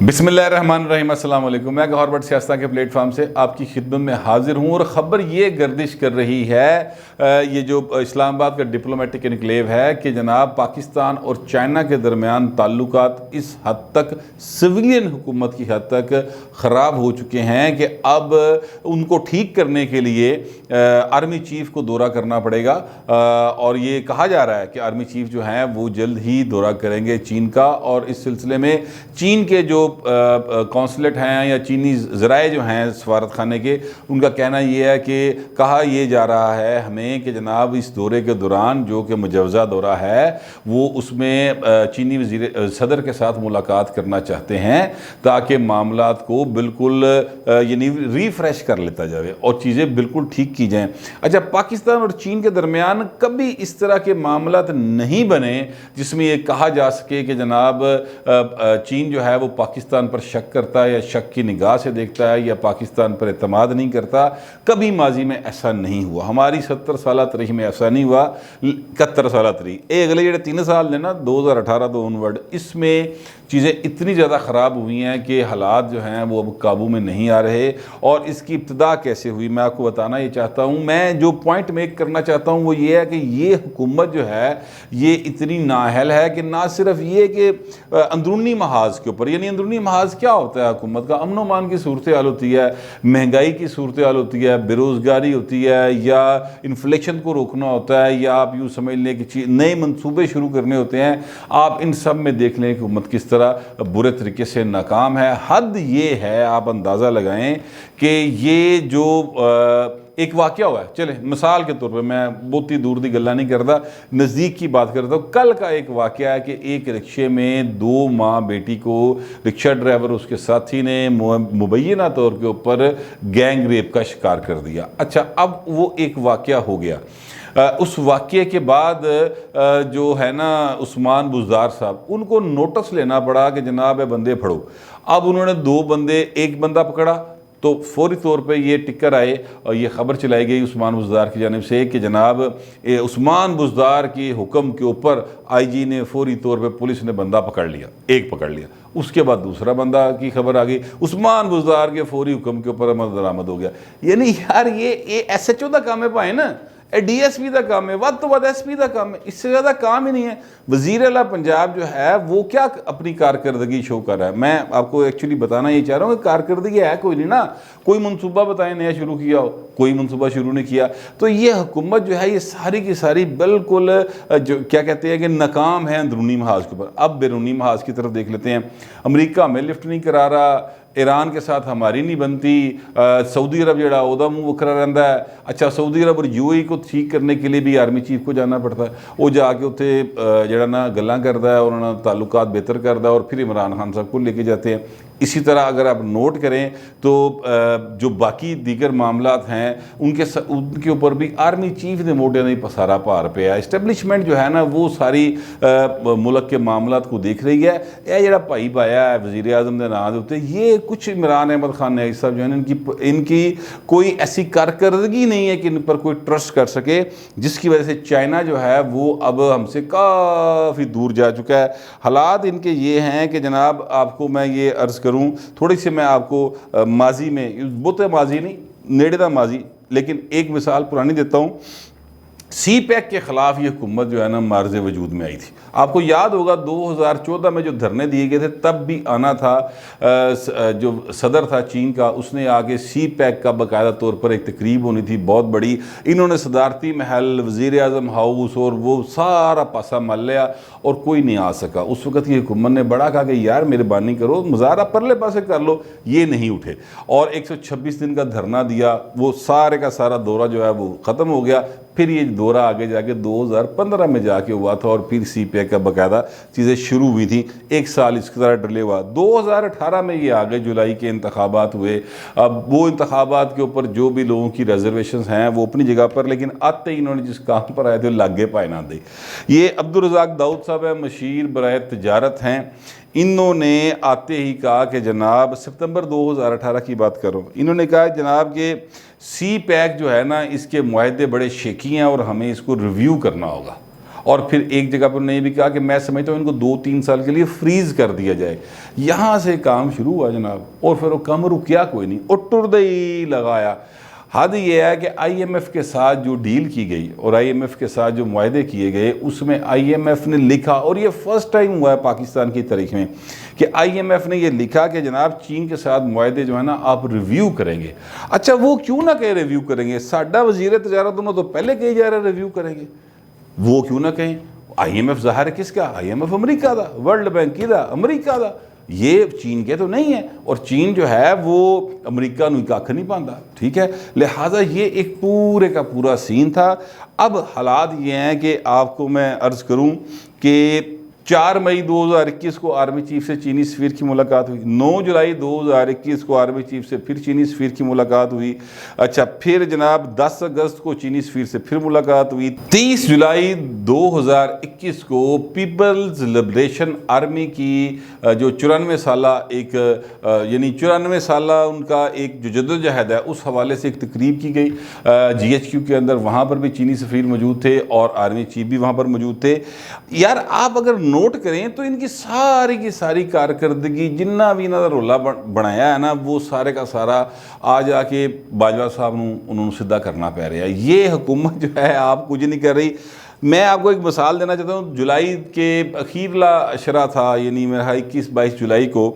बिस्मिल्लाहिर्रहमानिर्रहीम, अस्सलाम वालेकुम। मैं गौहर भट्ट सियासत के प्लेटफॉर्म से आपकी खिदमत में हाजिर हूँ और ख़बर ये गर्दिश कर रही है, ये जो इस्लामाबाद का डिप्लोमेटिक इनक्लेव है कि जनाब पाकिस्तान और चाइना के दरमियान ताल्लुकात इस हद तक सिविलियन हुकूमत की हद तक ख़राब हो चुके हैं कि अब उनको ठीक करने के लिए आर्मी चीफ़ को दौरा करना पड़ेगा। और ये कहा जा रहा है कि आर्मी चीफ़ जो हैं वो जल्द ही दौरा करेंगे चीन का, और इस सिलसिले में चीन के जो कौंसलेट हैं या चीनी ज़राए जो हैं सफारत खाने के, उनका कहना ये है कि कहा यह जा रहा है हमें कि जनाब इस दौरे के दौरान जो कि मुजवज़ा दौरा है वो उसमें चीनी वज़ीर सदर के साथ मुलाकात करना चाहते हैं ताकि मामलात को बिल्कुल यानी रीफ्रेश कर लेता जाए और चीज़ें बिल्कुल ठीक की जाएँ। अच्छा, पाकिस्तान और चीन के दरमियान कभी इस तरह के मामलात नहीं बने जिसमें ये कहा जा सके कि जनाब चीन जो है वो पाकिस्तान पर शक करता है या शक की निगाह से देखता है या पाकिस्तान पर एतमाद नहीं करता। कभी माजी में ऐसा नहीं हुआ, हमारी 70 साल तरीक में ऐसा नहीं हुआ। 71 साल तरीक ये अगले जो 3 साल ने ना 2018 तो ऑनवर्ड, इसमें चीज़ें इतनी ज़्यादा ख़राब हुई हैं कि हालात जो हैं वो अब काबू में नहीं आ रहे। और इसकी इब्तिदा कैसे हुई मैं आपको बताना ये चाहता हूँ। मैं जो पॉइंट मेक करना चाहता हूँ वो ये है कि ये हुकूमत जो है ये इतनी नाअहल है कि ना सिर्फ ये कि अंदरूनी महाज के ऊपर, यानी अंदरूनी महाज क्या होता है हुकूमत का, अमन अमान की सूरत हाल होती है, महंगाई की सूरत हाल होती है, बेरोज़गारी होती है, या इन्फ्लेशन को रोकना होता है, या आप यूँ समझ लें कि नए मंसूबे शुरू करने होते हैं। आप इन सब में देख लें कि हुकूमत किस तरह बुरे तरीके से नाकाम है। हद ये है, आप अंदाज़ा लगाएं कि ये जो एक वाक़या हुआ है, चले मिसाल के तौर पे मैं बहुत ही दूर की गल्ला नहीं करता, नज़दीक की बात करता हूँ। कल का एक वाक़या है कि एक रिक्शे में 2 माँ बेटी को रिक्शा ड्राइवर उसके साथी ने मुबैना तौर के ऊपर गैंग रेप का शिकार कर दिया। अच्छा, अब वो एक वाक़या हो गया। उस वाक़ये के बाद जो है ना उस्मान बुज़दार साहब, उनको नोटिस लेना पड़ा कि जनाब ये बंदे फड़ो। अब उन्होंने 2 बंदे, एक बंदा पकड़ा तो फौरी तौर पे ये टिकर आए और ये ख़बर चलाई गई उस्मान बुज़दार की जानिब से कि जनाब उस्मान बुज़दार के हुक्म के ऊपर आईजी ने फौरी तौर पे पुलिस ने बंदा पकड़ लिया, एक पकड़ लिया। उसके बाद दूसरा बंदा की खबर आ गई, उस्मान बुज़दार के फौरी हुक्म के ऊपर अमल दरामद हो गया। यानी यार ये SHO का काम है भाई ना, DSP का काम है, वध तो वध SP का काम है, इससे ज़्यादा काम ही नहीं है। वज़ीर आला पंजाब जो है वो क्या अपनी कारकर्दगी शो कर रहा है। मैं आपको एक्चुअली बताना ये चाह रहा हूँ कि कारकर्दगी है कोई नहीं ना, कोई मनसूबा बताएं नया शुरू किया हो, कोई मनसूबा शुरू नहीं किया। तो ये हुकूमत जो है ये सारी की सारी बिल्कुल जो क्या कहते हैं कि नाकाम है अंदरूनी महाज के ऊपर। अब बैरूनी महाज की तरफ देख लेते हैं। अमरीका हमें लिफ्ट नहीं करा रहा, ईरान के साथ हमारी नहीं बनती, सऊदी अरब जड़ा ओदा मुँह वखरा रहता है। अच्छा, सऊदी अरब और UAE को ठीक करने के लिए भी आर्मी चीफ को जाना पड़ता है, वो जाके उत्थे जड़ा ना गल्लां करता है, उन्होंने ताल्लुकात बेहतर करता है और फिर इमरान खान साहब को लेके जाते हैं। इसी तरह अगर आप नोट करें तो जो बाकी दीगर मामलात हैं उनके ऊपर भी आर्मी चीफ ने मोटे नहीं पसारा पार पे है। इस्टेब्लिशमेंट जो है ना वो सारी मुल्क के मामलात को देख रही है। यह जरा भाई पाया है वज़ीर आज़म के नाम होते, ये कुछ इमरान अहमद खान ने साहब जो है इनकी कोई ऐसी कारकर्दगी नहीं है कि इन पर कोई ट्रस्ट कर सके, जिसकी वजह से चाइना जो है वो अब हमसे काफ़ी दूर जा चुका है। हालात इनके ये हैं कि जनाब आपको मैं ये अर्ज़ करूं, थोड़ी सी मैं आपको माजी में, बहुत माजी नहीं नेड़े का माजी, लेकिन एक मिसाल पुरानी देता हूं। CPEC के ख़िलाफ़ ये हुकूमत जो है ना मार्ज़ वजूद में आई थी। आपको याद होगा 2014 में जो धरने दिए गए थे तब भी आना था, जो सदर था चीन का उसने आगे CPEC का बाकायदा तौर पर एक तकरीब होनी थी बहुत बड़ी। इन्होंने सदारती महल, वज़ीर आज़म हाउस और वो सारा पासा मल लिया और कोई नहीं आ सका। उस वक़्त की हुकूमत ने बड़ा कहा कि यार मेहरबानी करो, मुज़ाहरा परले पासे कर लो, ये नहीं उठे और 126 दिन का धरना दिया। वो सारे का सारा दौरा जो है वो ख़त्म हो गया। फिर ये दौरा आगे जाके 2015 में जाके हुआ था और फिर CPEC का बाकायदा चीज़ें शुरू हुई थी। 1 साल इसके तरह डिले हुआ। 2018 में ये आ गए, जुलाई के इंतखाबात हुए। अब वो इंतखाबात के ऊपर जो भी लोगों की रिजर्वेशन हैं वो अपनी जगह पर, लेकिन आते ही इन्होंने जिस काम पर आए थे लागे पाए ना दे। ये अब्दुल रज़ाक दाऊद साहब है, मशीर बराए तजारत हैं। इन्होंने आते ही कहा कि जनाब, सितंबर 2018 की बात करो, इन्होंने कहा जनाब कि CPEC जो है ना इसके मुआहदे बड़े शेकी हैं और हमें इसको रिव्यू करना होगा। और फिर एक जगह पर उन्होंने ये भी कहा कि मैं समझता हूँ इनको 2-3 साल के लिए फ्रीज कर दिया जाए। यहाँ से काम शुरू हुआ जनाब, और फिर वो कम रुकिया कोई नहीं, और टुरदे ही लगाया। हद ये है कि IMF के साथ जो डील की गई और IMF के साथ जो मुआहदे किए गए, उसमें IMF ने लिखा, और ये फर्स्ट टाइम हुआ है पाकिस्तान की तारीख में कि IMF ने ये लिखा कि जनाब चीन के साथ मुआहदे जो है ना आप रिव्यू करेंगे। अच्छा, वो क्यों ना कहे रिव्यू करेंगे, साडा वजीर तजारत उन्होंने तो पहले कही जा रहा है रिव्यू करेंगे, वो क्यों ना कहें। IMF ज़ाहिर है किसका, IMF अमेरिका का, वर्ल्ड बैंक की अमेरिका का, ये चीन के तो नहीं है, और चीन जो है वो अमेरिका नूं कख नहीं पाता, ठीक है। लिहाजा ये एक पूरे का पूरा सीन था। अब हालात ये हैं कि आपको मैं अर्ज़ करूं कि 4 मई 2021 को आर्मी चीफ से चीनी सफीर की मुलाकात हुई, 9 जुलाई 2021 को आर्मी चीफ से फिर चीनी सफीर की मुलाकात हुई। अच्छा, फिर जनाब 10 अगस्त को चीनी सफीर से फिर मुलाकात हुई। 30 जुलाई 2021 को पीपल्स लिबरेशन आर्मी की जो 94 साला एक यानी 94 साला उनका एक जो जद्दोजहद है उस हवाले से एक तकरीब की गई GHQ के अंदर। वहाँ पर भी चीनी सफीर मौजूद थे और आर्मी चीफ भी वहाँ पर मौजूद थे। यार आप अगर नोट करें तो इनकी सारी की सारी कारकर्दगी जिन्ना भी इन्होंने रोला बनाया है ना, वो सारे का सारा आ जाके बाजवा साहब उन्होंने सीधा करना पै रहा है। ये हुकूमत जो है आप कुछ नहीं कर रही। मैं आपको एक मिसाल देना चाहता हूँ, जुलाई के अखीरला अशरा था, यानी मेरा 21-22 जुलाई को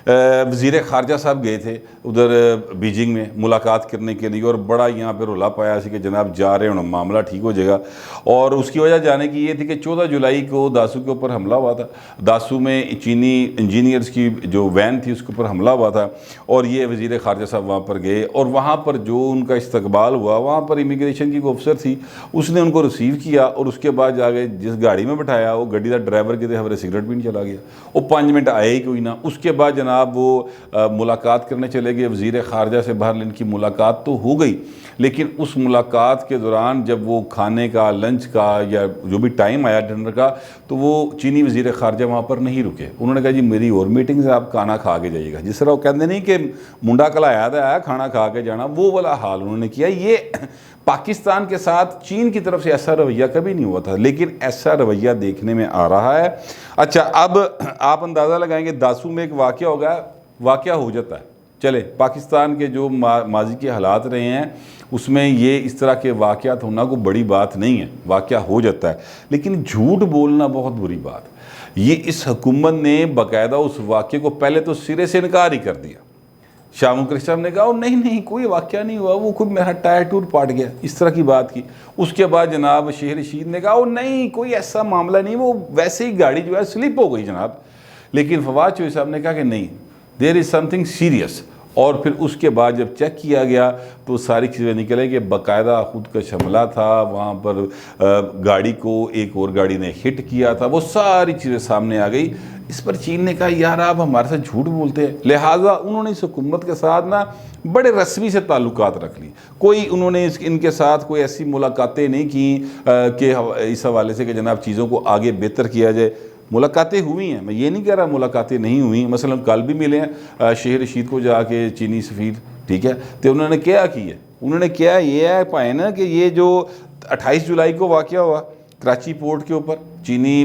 वज़ीर ख़ारजा साहब गए थे उधर बीजिंग में मुलाकात करने के लिए, और बड़ा यहाँ पे रोला पाया कि जनाब जा रहे हो, मामला ठीक हो जाएगा। और उसकी वजह जाने की ये थी कि 14 जुलाई को दासू के ऊपर हमला हुआ था, दासू में चीनी इंजीनियर्स की जो वैन थी उसके ऊपर हमला हुआ था, और ये वज़ीर ख़ारजा साहब वहाँ पर गए, और वहाँ पर जो उनका इस्तकबाल हुआ, वहाँ पर इमिग्रेशन की अफसर थी, उसने उनको रिसीव किया, और उसके बाद जाके जिस गाड़ी में बिठाया वो गड्डी का ड्राइवर कितने हमारे सिगरेट पीने चला गया, वो 5 मिनट आए ही कोई ना। उसके बाद जनाब वो मुलाकात करने चले गए वज़ीर ख़ारजा से, बाहर इनकी मुलाकात तो हो गई, लेकिन उस मुलाकात के दौरान जब वो खाने का, लंच का या जो भी टाइम आया डिनर का, तो वो चीनी वज़ीर ख़ारजा वहाँ पर नहीं रुके। उन्होंने कहा जी मेरी और मीटिंग से आप खाना खा के जाइएगा। जिस तरह वो कहते नहीं कि मुंडा कलाया था खाना खा के जाना, वो वाला हाल उन्होंने किया। ये पाकिस्तान के साथ चीन की तरफ से ऐसा रवैया कभी नहीं हुआ था, लेकिन ऐसा रवैया देखने में आ रहा है। अच्छा, अब आप अंदाज़ा लगाएंगे दासू में एक वाक़या होगा, वाक़या हो जाता है। चले, पाकिस्तान के जो माजी के हालात रहे हैं उसमें ये इस तरह के वाक़यात होना कोई बड़ी बात नहीं है, वाक़या हो जाता है, लेकिन झूठ बोलना बहुत बुरी बात है। ये इस हुकूमत ने बाकायदा उस वाक़े को पहले तो सिरे से इनकार ही कर दिया। शाह मुकर्रम साहब ने कहा नहीं नहीं कोई वाक़या नहीं हुआ, वो खुद मेरा टायर टूर पाट गया, इस तरह की बात की। उसके बाद जनाब शेर रशीद ने कहा नहीं कोई ऐसा मामला नहीं, वो वैसे ही गाड़ी जो है स्लिप हो गई जनाब। लेकिन फवाद चौधरी साहब ने कहा कि नहीं, देयर इज़ समथिंग सीरियस। और फिर उसके बाद जब चेक किया गया तो सारी चीज़ें निकले कि बाकायदा खुद का हमला था, वहाँ पर गाड़ी को एक और गाड़ी ने हिट किया था, वो सारी चीज़ें सामने आ गई। इस पर चीन ने कहा यार आप हमारे साथ झूठ बोलते हैं, लिहाजा उन्होंने इस हुकूमत के साथ ना बड़े रस्मी से ताल्लुकात रख ली। कोई उन्होंने इनके साथ कोई ऐसी मुलाकातें नहीं की कि इस हवाले से कि जनाब चीज़ों को आगे बेहतर किया जाए। मुलाकातें हुई हैं, मैं ये नहीं कह रहा मुलाकातें नहीं हुई। मसलन कल भी मिले हैं शेर रशीद को जाके चीनी सफ़ीर, ठीक है, तो उन्होंने क्या किया, उन्होंने क्या ये है पाए ना कि ये जो 28 जुलाई को वाक़या हुआ कराची पोर्ट के ऊपर, चीनी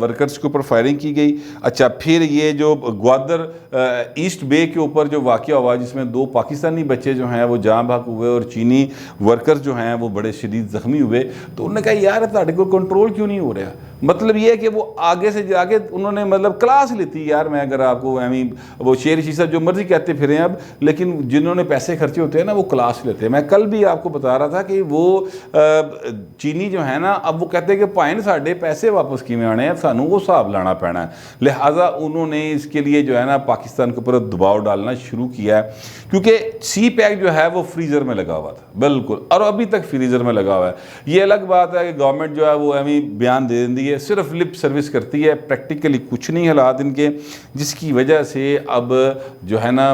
वर्कर्स के ऊपर फायरिंग की गई। अच्छा, फिर ये जो ग्वादर ईस्ट बे के ऊपर जो वाक़या हुआ जिसमें 2 पाकिस्तानी बच्चे जो हैं वो जाँ बहक हुए और चीनी वर्कर्स जो हैं वो बड़े शदीद ज़ख्मी हुए। तो उन्होंने कहा यार ताड़े को कंट्रोल क्यों नहीं हो रहा। मतलब ये है कि वो आगे से जाके उन्होंने मतलब क्लास लेती यार। मैं अगर आपको वो शेर शीशा जो मर्जी कहते फिर अब, लेकिन जिन्होंने पैसे खर्चे होते हैं ना वो क्लास लेते हैं। मैं कल भी आपको बता रहा था कि वो चीनी जो है ना, अब वो कहते हैं कि पाइन साढ़े पैसे वापस किमें आने हैं, सानू वो हिसाब लाना पैना है। लिहाजा उन्होंने इसके लिए जो है ना पाकिस्तान के ऊपर दबाव डालना शुरू किया है, क्योंकि सी पैक जो है वो फ्रीज़र में लगा हुआ था बिल्कुल, और अभी तक फ्रीज़र में लगा हुआ है। ये अलग बात है कि गवर्नमेंट जो है वो हमें बयान दे देती है, सिर्फ लिप सर्विस करती है, प्रैक्टिकली कुछ नहीं हालात इनके, जिसकी वजह से अब जो है ना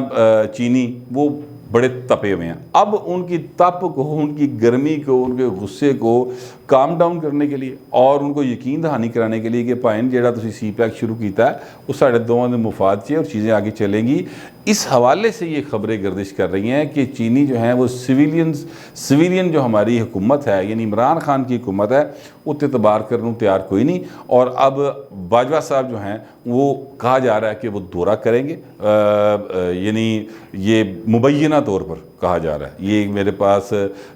चीनी वो बड़े तपे हुए हैं। अब उनकी तप को, उनकी गर्मी को, उनके गुस्से को काम डाउन करने के लिए और उनको यकीन दहानी कराने के लिए कि भाई जेड़ा तुसी सी पैक शुरू किया है वो साढ़े दोवां दे मुफाद च है और चीज़ें आगे चलेंगी। इस हवाले से ये खबरें गर्दिश कर रही हैं कि चीनी जो हैं वो सिविलियन जो हमारी हुकूमत है यानी इमरान खान की हुकूमत है वो एतबार करने तैयार कोई नहीं। और अब बाजवा साहब जो हैं वो कहा जा रहा है कि वो दौरा करेंगे, यानी ये मुबैना तौर पर कहा जा रहा है। ये मेरे पास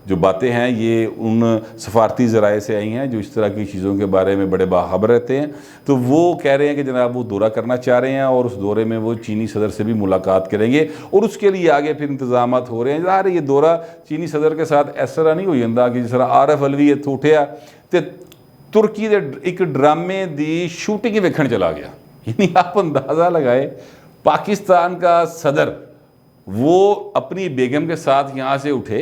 जो बातें हैं ये उन सफारती ज़राए से आई हैं जो इस तरह की चीज़ों के बारे में बड़े बाखबर रहते हैं। तो वो कह रहे हैं कि जनाब वो दौरा करना चाह रहे हैं और उस दौरे में वो चीनी सदर से भी मुलाकात करेंगे और उसके लिए आगे फिर इंतजाम हो रहे हैं। ज़ाहिर ये दौरा चीनी सदर के साथ इस तरह नहीं हो जाता कि जिस तरह आरफ अलवी इत्थों उठिया तो तुर्की दे एक ड्रामे की शूटिंग वेखण चला गया। यानी आप अंदाज़ा लगाए पाकिस्तान का सदर वो अपनी बेगम के साथ यहाँ से उठे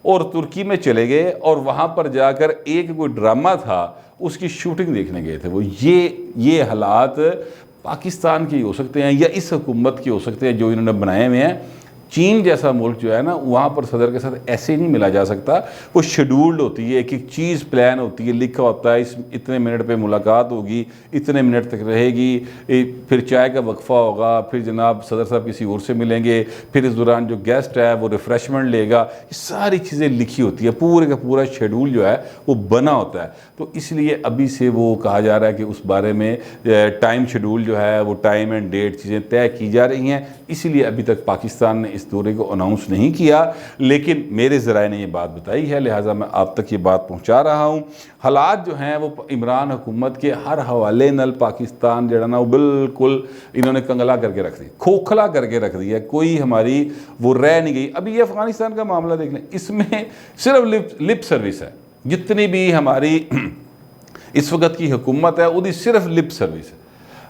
और तुर्की में चले गए और वहाँ पर जाकर एक कोई ड्रामा था उसकी शूटिंग देखने गए थे। वो ये हालात पाकिस्तान के हो सकते हैं या इस हुकूमत के हो सकते हैं जो इन्होंने बनाए हुए हैं। चीन जैसा मुल्क जो है ना वहाँ पर सदर के साथ ऐसे नहीं मिला जा सकता। वो शेड्यूल्ड होती है, एक एक चीज़ प्लान होती है, लिखा होता है इस इतने मिनट पे मुलाकात होगी, इतने मिनट तक रहेगी, फिर चाय का वक्फ़ा होगा, फिर जनाब सदर साहब किसी और से मिलेंगे, फिर इस दौरान जो गेस्ट है वो रिफ़्रेशमेंट लेगा। ये सारी चीज़ें लिखी होती है, पूरे का पूरा शेड्यूल जो है वो बना होता है। तो इसलिए अभी से वो कहा जा रहा है कि उस बारे में टाइम शेड्यूल जो है वो टाइम एंड डेट चीज़ें तय की जा रही हैं। इसीलिए अभी तक पाकिस्तान ने इस दौरे को अनाउंस नहीं किया, लेकिन मेरे ज़राए ने ये बात बताई है, लिहाजा मैं आप तक ये बात पहुंचा रहा हूं। हालात जो हैं वो इमरान हुकूमत के हर हवाले नल पाकिस्तान जड़ा ना वो बिल्कुल इन्होंने कंगला करके रख दी, खोखला करके रख दिया। कोई हमारी वो रह नहीं गई। अभी ये अफ़गानिस्तान का मामला देख लें, इसमें सिर्फ लिप सर्विस है। जितनी भी हमारी इस वक्त की हुकूमत है वो सिर्फ लिप सर्विस है।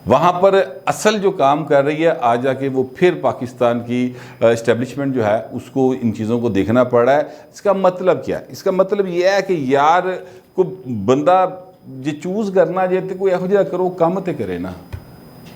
वहाँ पर असल जो काम कर रही है आ जाके वो फिर पाकिस्तान की इस्टेब्लिशमेंट जो है उसको इन चीज़ों को देखना पड़ रहा है। इसका मतलब क्या है? इसका मतलब ये है कि यार को बंदा जो चूज़ करना जे तो कोई यहो जिहा करो काम तो करे ना।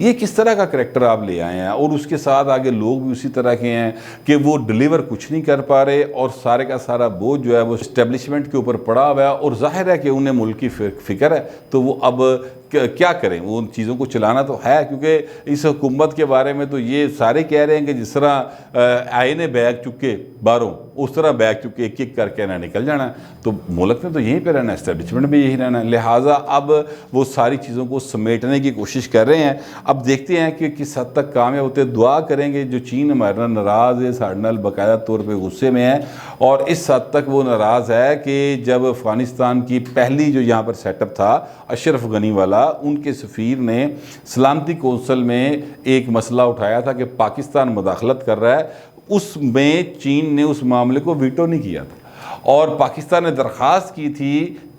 ये किस तरह का करैक्टर आप ले आए हैं और उसके साथ आगे लोग भी उसी तरह के हैं कि वो डिलीवर कुछ नहीं कर पा रहे और सारे का सारा बोझ जो है वो इस्टेब्लिशमेंट के ऊपर पड़ा हुआ है। और जाहिर है कि उन्हें मुल्क की फ़िक्र है तो वो अब क्या करें, वो उन चीज़ों को चलाना तो है। क्योंकि इस हुकूमत के बारे में तो ये सारे कह रहे हैं कि जिस तरह आए ने बैग चुके बाहरों उस तरह बैग चुके एक एक करके ना निकल जाना। तो मुल्क में तो यहीं पे रहना, इस्टेब्लिशमेंट भी यही रहना। लिहाजा अब वो सारी चीज़ों को समेटने की कोशिश कर रहे हैं। अब देखते हैं कि किस हद तक कामयाब होते। दुआ करेंगे जो चीन हमारे नाल नाराज़ है, साढ़े नाल बाकायदा तौर पर गुस्से में है और इस हद तक वो नाराज़ है कि जब अफ़गानिस्तान की पहली जो यहाँ पर सेटअप था अशरफ गनी वाला, उनके सफ़ीर ने सलामती कौंसिल में एक मसला उठाया था कि पाकिस्तान मुदाखलत कर रहा है, उसमें चीन ने उस मामले को वीटो नहीं किया था और पाकिस्तान ने दरख्वास्त की थी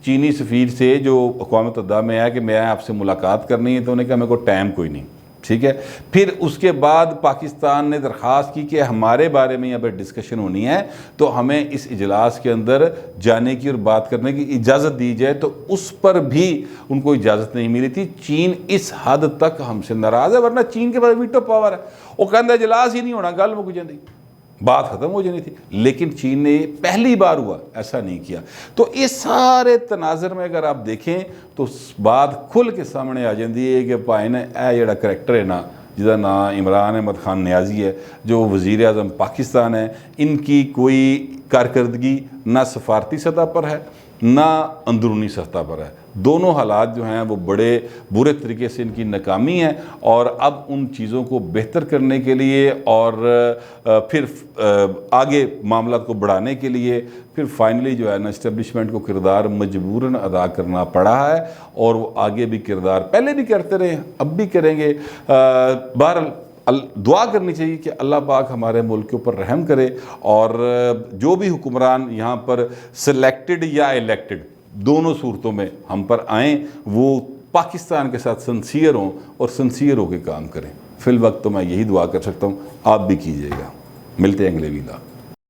चीनी सफ़ीर से जो अक़वाम मुत्तहिदा में है कि मैं आपसे मुलाकात करनी है। तो उन्होंने कहा मेरे को टाइम कोई नहीं, ठीक है। फिर उसके बाद पाकिस्तान ने दरख्वास्त की कि हमारे बारे में यहाँ पर डिस्कशन होनी है तो हमें इस इजलास के अंदर जाने की और बात करने की इजाज़त दी जाए। तो उस पर भी उनको इजाज़त नहीं मिली थी। चीन इस हद तक हमसे नाराज़ है, वरना चीन के पास वीटो पावर है। वो कहता इजलास ही नहीं होना, गल मुक जाती, बात ख़त्म हो जानी थी। लेकिन चीन ने पहली बार हुआ ऐसा नहीं किया। तो इस सारे तनाज़र में अगर आप देखें तो बात खुल के सामने आ जाती है कि भाई ने यह जोड़ा करैक्टर है ना जिसका नाम इमरान अहमद खान न्याजी है जो वज़ीर आज़म पाकिस्तान है, इनकी कोई कारकर्दगी ना सफारती सतह पर है ना अंदरूनी सतह पर है। दोनों हालात जो हैं वो बड़े बुरे तरीके से इनकी नाकामी है और अब उन चीज़ों को बेहतर करने के लिए और फिर आगे मामला को बढ़ाने के लिए फिर फाइनली जो है ना इस्टेब्लिशमेंट को किरदार मजबूरन अदा करना पड़ा है और वो आगे भी किरदार पहले भी करते रहे अब भी करेंगे। बहरहाल दुआ करनी चाहिए कि अल्लाह पाक हमारे मुल्क के ऊपर रहम करे और जो भी हुक्मरान यहाँ पर सिलेक्टेड या इलेक्टेड दोनों सूरतों में हम पर आएँ वो पाकिस्तान के साथ सिंसियर हों और सिंसियर होकर काम करें। फिल वक्त तो मैं यही दुआ कर सकता हूँ, आप भी कीजिएगा। मिलते हैं अगले वीडियो।